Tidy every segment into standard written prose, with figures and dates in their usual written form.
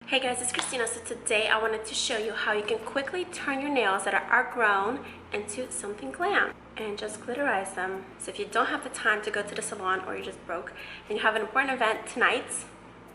Hey guys, it's Kristina. So today I wanted to show you how you can quickly turn your nails that are outgrown into something glam and just glitterize them. So if you don't have the time to go to the salon or you're just broke and you have an important event tonight,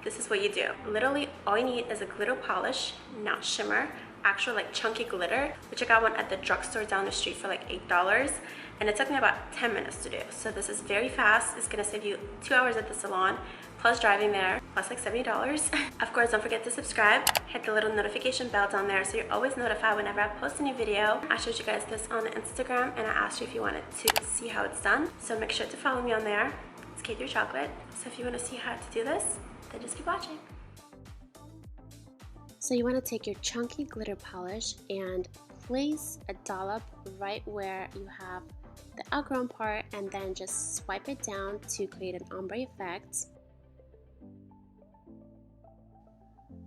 this is what you do. Literally all you need is a glitter polish, not shimmer, actual like chunky glitter, which I got one at the drugstore down the street for like $8. And it took me about 10 minutes to do. So this is very fast. It's gonna save you 2 hours at the salon, plus driving there, plus like $70. Of course, don't forget to subscribe. Hit the little notification bell down there so you're always notified whenever I post a new video. I showed you guys this on Instagram and I asked you if you wanted to see how it's done. So make sure to follow me on there. It's Kate Your Chocolate. So if you wanna see how to do this, then just keep watching. So you wanna take your chunky glitter polish and place a dollop right where you have the outgrown part and then just swipe it down to create an ombre effect.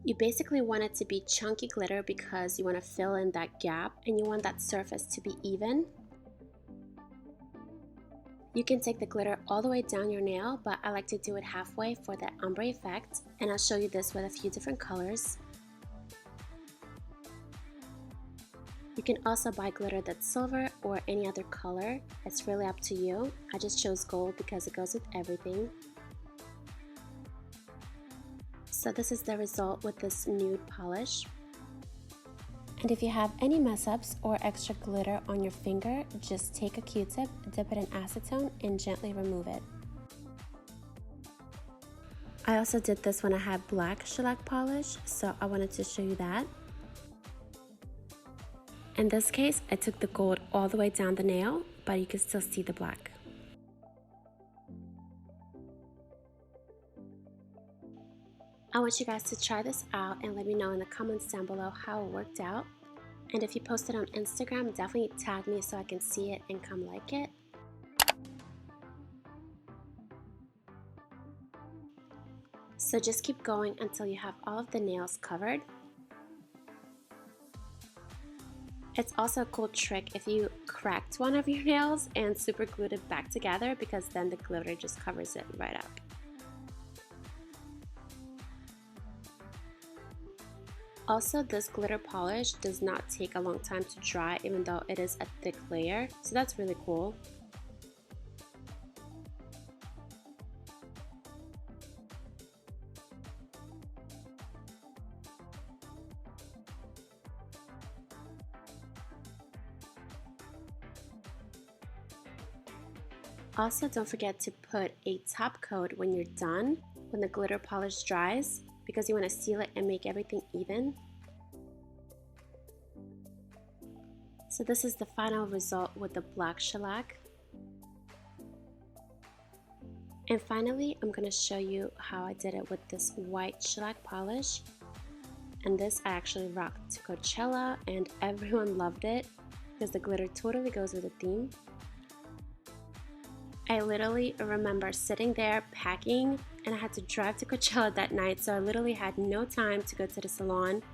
You basically want it to be chunky glitter because you want to fill in that gap and you want that surface to be even. You can take the glitter all the way down your nail, but I like to do it halfway for that ombre effect, and I'll show you this with a few different colors. You can also buy glitter that's silver or any other color. It's really up to you. I just chose gold because it goes with everything. So this is the result with this nude polish. And if you have any mess ups or extra glitter on your finger, just take a Q-tip, dip it in acetone, and gently remove it. I also did this when I had black shellac polish, so I wanted to show you that. In this case, I took the gold all the way down the nail, but you can still see the black. I want you guys to try this out and let me know in the comments down below how it worked out. And if you post it on Instagram, definitely tag me so I can see it and come like it. So just keep going until you have all of the nails covered. It's also a cool trick if you cracked one of your nails and super glued it back together, because then the glitter just covers it right up. Also, this glitter polish does not take a long time to dry, even though it is a thick layer, so that's really cool. Also, don't forget to put a top coat when you're done, when the glitter polish dries, because you want to seal it and make everything even. So this is the final result with the black shellac. And finally, I'm going to show you how I did it with this white shellac polish. And this I actually rocked to Coachella and everyone loved it because the glitter totally goes with the theme. I literally remember sitting there packing and I had to drive to Coachella that night, so I literally had no time to go to the salon.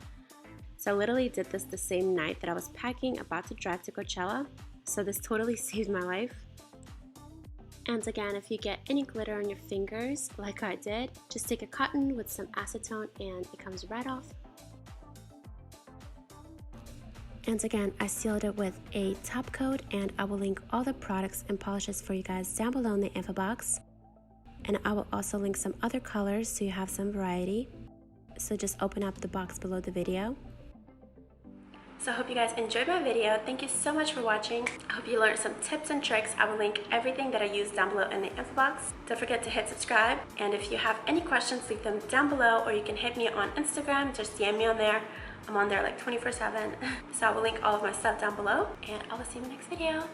So I literally did this the same night that I was packing, about to drive to Coachella. So this totally saved my life. And again, if you get any glitter on your fingers, like I did, just take a cotton with some acetone and it comes right off. And again, I sealed it with a top coat, and I will link all the products and polishes for you guys down below in the info box. And I will also link some other colors so you have some variety. So just open up the box below the video. So I hope you guys enjoyed my video. Thank you so much for watching. I hope you learned some tips and tricks. I will link everything that I use down below in the info box. Don't forget to hit subscribe. And if you have any questions, leave them down below, or you can hit me on Instagram. Just DM me on there. I'm on there like 24/7. So I will link all of my stuff down below, and I will see you in the next video.